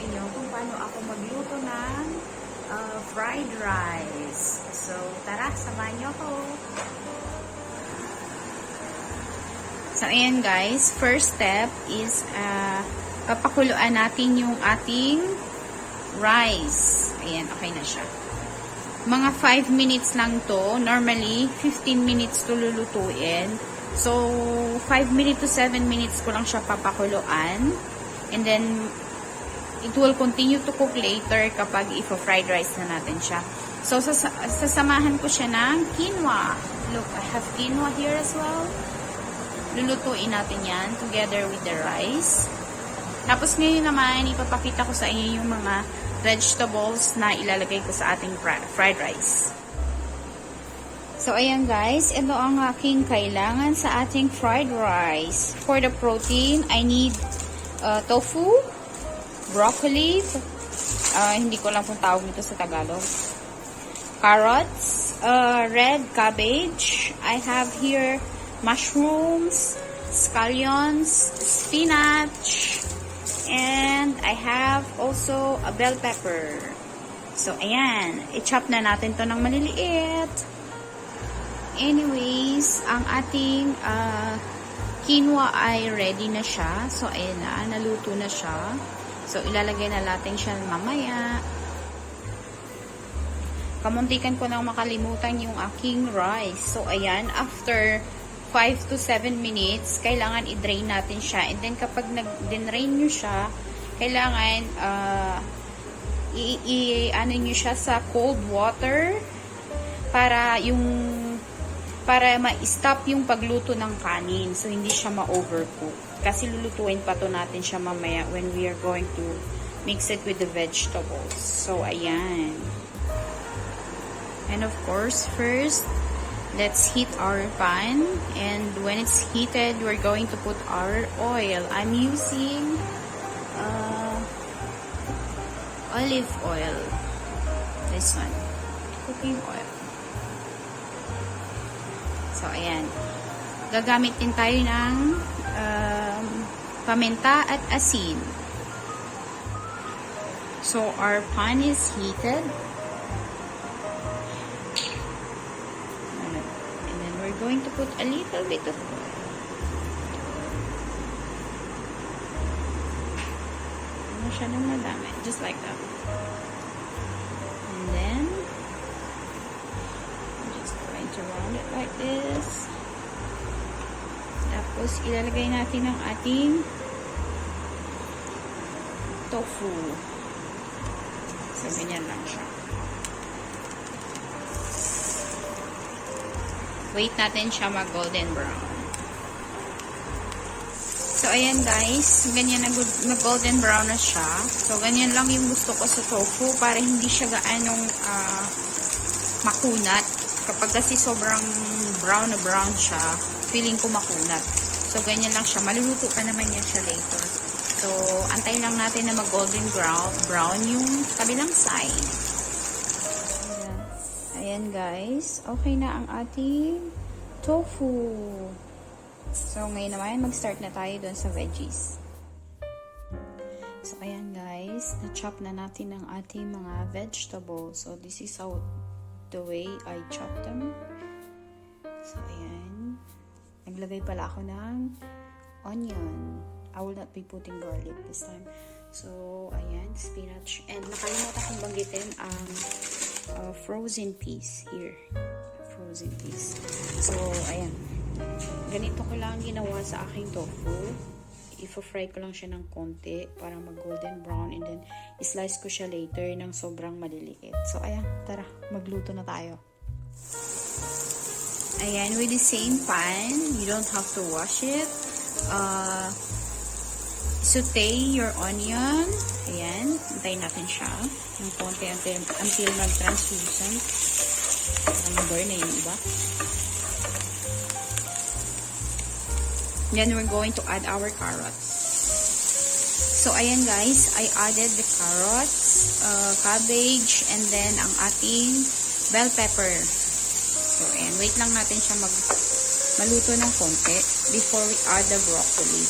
inyo kung paano ako magluto ng fried rice. So, tara, samahan niyo ako. So, ayan guys, first step is papakuluan natin yung ating rice. Ayan, okay na siya. Mga 5 minutes lang to. Normally, 15 minutes to lulutuin. So, 5 minutes to 7 minutes ko lang siya papakuluan. And then, it will continue to cook later kapag i-fried rice na natin siya. So, sasamahan ko siya ng quinoa. Look, I have quinoa here as well. Lulutuin natin yan together with the rice. Tapos ngayon naman, ipapakita ko sa inyo yung mga vegetables na ilalagay ko sa ating fried rice. So, ayan guys, ito ang aking kailangan sa ating fried rice. For the protein, I need tofu, broccoli, hindi ko lang kung tawag nito sa Tagalog, carrots, red cabbage, I have here mushrooms, scallions, spinach, and I have also a bell pepper. So, ayan, i-chop na natin to ng maliliit. Anyways, ang ating quinoa ay ready na siya. So, ayan na, naluto na siya. So, ilalagay na natin siya mamaya. Kamuntikan ko nang makalimutan yung aking rice. So, ayan, after 5 to 7 minutes, kailangan i-drain natin siya. And then, kapag nag-drain nyo siya, kailangan i-ano nyo siya sa cold water para ma-stop yung pagluto ng kanin. So, hindi siya ma-overcook. Kasi lulutuin pa to natin siya mamaya when we are going to mix it with the vegetables. So, ayan. And of course, first, let's heat our pan. And when it's heated, we're going to put our oil. I'm using olive oil. This one. Cooking oil. So, ayan. Gagamit din tayo ng paminta at asin. So, our pan is heated. And then, we're going to put a little bit of oil. Ano siya nang madami. Just like that. And then, to round it like this. Tapos, ilalagay natin ang ating tofu. So, ganyan lang siya. Wait natin siya mag-golden brown. So, ayan guys. Ganyan mag-golden brown na siya. So, ganyan lang yung gusto ko sa tofu para hindi siya gaanong makunat. Kapag kasi sobrang brown na brown siya, feeling ko makunat. So, ganyan lang siya. Maluluto pa naman yan siya later. So, antayin lang natin na mag-golden brown yung kabilang side. Ayan guys. Okay na ang ating tofu. So, ngayon naman, mag-start na tayo doon sa veggies. So, ayan guys. Na-chop na natin ang ating mga vegetables. So, this is how the way I chop them. So, ayan. Naglagay pala ako ng onion. I will not be putting garlic this time. So, ayan. Spinach. And nakalimutan kong banggitin ang frozen peas here. Frozen peas. So, ayan. Ganito ko lang ginawa sa aking tofu. I-fry ko lang siya ng konti para mag-golden brown and then i-slice ko siya later ng sobrang maliliit. So, ayan, tara, magluto na tayo. Ayan, with the same pan, you don't have to wash it. Saute your onion. Ayan, antayin natin siya ng konti until mag-translucent. Burn na yung iba. Then, we're going to add our carrots. So, ayan guys, I added the carrots, cabbage, and then ang ating bell pepper. So, ayan, wait lang natin siya maluto ng konti before we add the broccoli.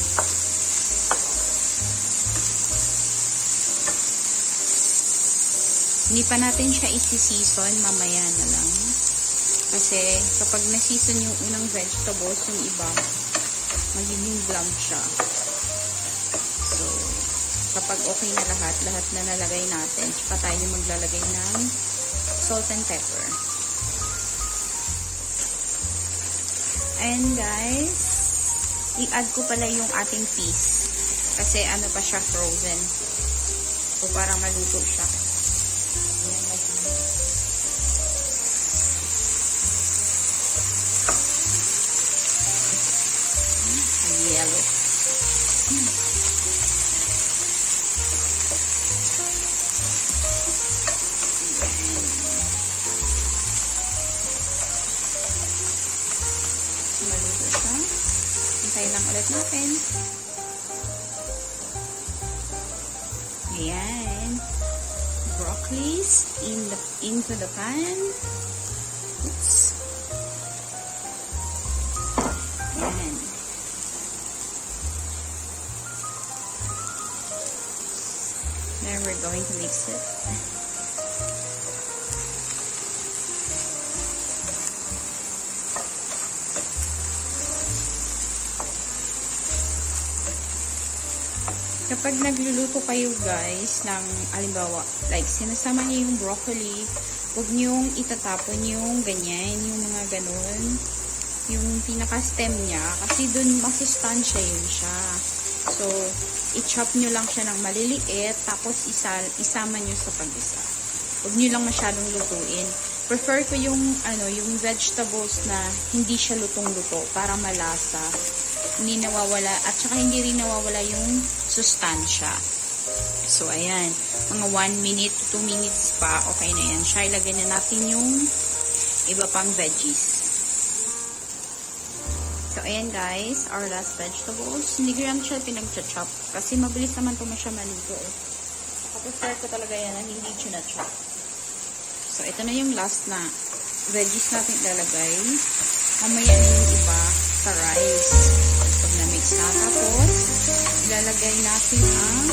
Hindi pa natin siya isi-season, mamaya na lang. Kasi kapag na-season yung unang vegetables, yung iba, magiging bland siya. So, kapag okay na lahat na nalagay natin, tsaka tayo maglalagay ng salt and pepper. And guys, i-add ko pala yung ating peas. Kasi ano pa siya, frozen. So, para maluto siya. Yellow. Maluto siya. Hintayin lang ulit natin. Ayan. Broccolis into the pan. Oops. Ayan. Then we're going to mix it. Kapag nagluluto kayo guys ng alimbawa, like sinasama niyo yung broccoli, huwag niyong itatapon yung ganyan, yung mga ganun, yung pinaka-stem niya, kasi dun masustansya yun siya. So, i-chop nyo lang siya ng maliliit, tapos isama nyo sa pag-isa. Huwag nyo lang masyadong lutuin. Prefer ko yung, yung vegetables na hindi siya lutong-luto para malasa. Hindi nawawala, at saka hindi rin nawawala yung sustansya. So, ayan. Mga 1 minute to 2 minutes pa, okay na yan. Siya, ilagay na natin yung iba pang veggies. So, ayan guys, our last vegetables. Hindi ko yan siya pinag-chop kasi mabilis naman ito siya maluto. Prefer ko talaga yan na hindi siya na-chop. So, ito na yung last na veggies natin ilalagay. Mamaya na yung iba sa rice. Pag na-mix na. Tapos, ilalagay natin ang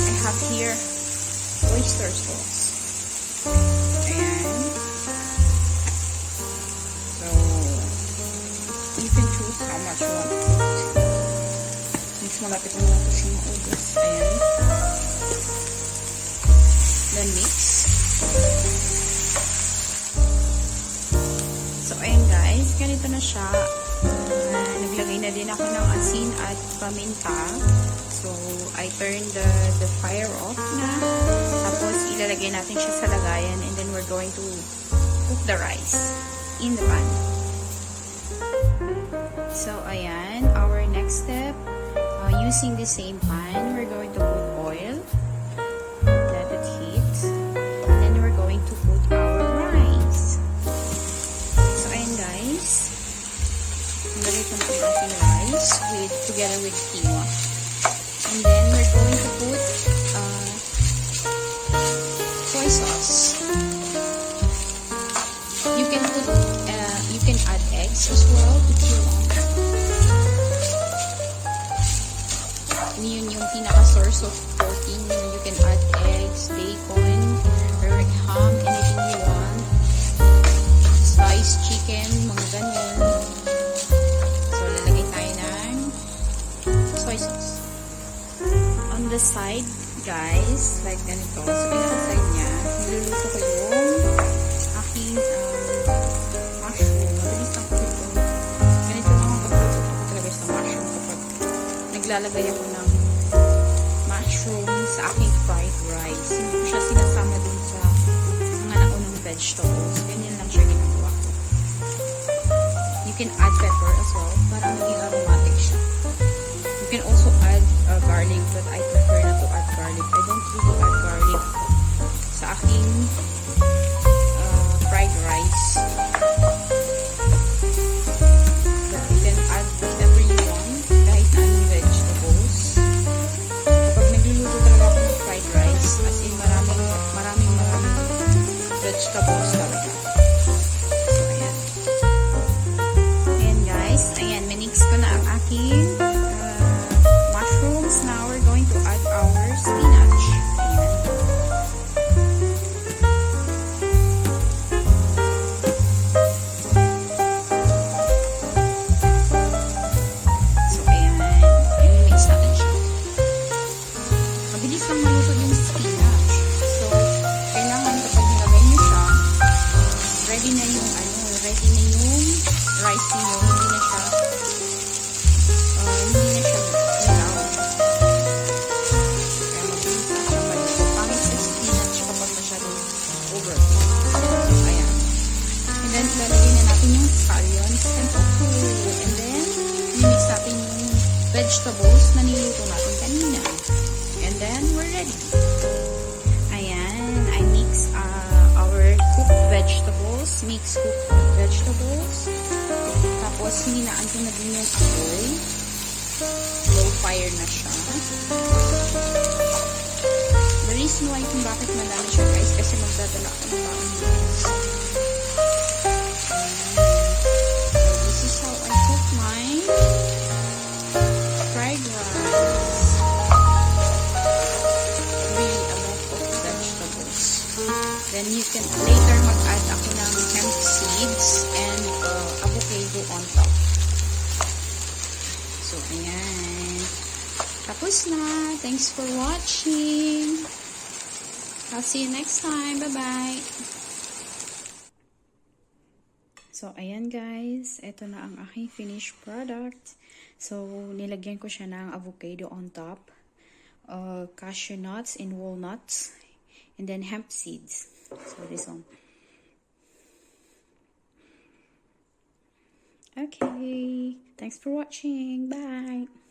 I have here oyster sauce. Ayan. So, you can choose how much you want to put. Since malapit na lang kasi maubos. Ayan. Then mix. So, ayan guys. Ganito na siya. Naglagay na din ako ng asin at paminta. So, I turned the fire off na. Tapos, ilalagay natin siya sa lagayan. And then, we're going to cook the rice in the pan. So, ayan. Our next step, using the same pan, we're going to put oil. Let it heat. Then, we're going to put our rice. So, ayan guys. Nalagay ko na ang ating rice together with quinoa. And then, we're going to put soy sauce. You can add eggs as well if you want. Yun yung pinaka-source of protein. You can add eggs, bacon, or ham, anything you want. Sliced chicken, mga ganun. So, lalagay tayo ng soy sauce. On the side, guys, like ganito. So, pinaka-side niya, niluluto ko yung aking mushroom. Mabilis lang ko ito. Ganito lang ang pagluto ko talaga sa mushroom kapag naglalagay ako ng mushroom sa aking fried rice. Hindi ko siya sinasama dun sa mga naunang vegetables. Ganyan lang siya ginagawa ko. You can add pepper as well para maging aromatic siya. You can also add garlic, but I prefer not to add garlic. I don't really add garlic sa aking fried rice. But you can add whatever you want, kahit na anong vegetables. Kapag nagluluto talaga ako ng fried rice, as in maraming vegetables talaga. So, ayan. Ayan guys, ayan, minix ko na ang aking mushrooms. Now we're going to add our spinach. Ayan. vegetables na niluto natin kanina. And then, we're ready. Ayan, I mix our cooked vegetables. Mix cooked vegetables. Tapos, hininaan ko na din yung apoy. Low fire na siya. The reason why kung bakit madami siya guys, kasi magdadala ako ng baon guys. This is how I cook my fried rice. Really a lot of vegetables. Then you can later mag-add ako ng hemp seeds and avocado on top. So, ayan. Tapos na. Thanks for watching. I'll see you next time. Bye-bye. So, ayan guys. Ito na ang aking finished product. So, nilagyan ko siya ng avocado on top. Cashew nuts and walnuts. And then hemp seeds. So, this one. Okay. Thanks for watching. Bye.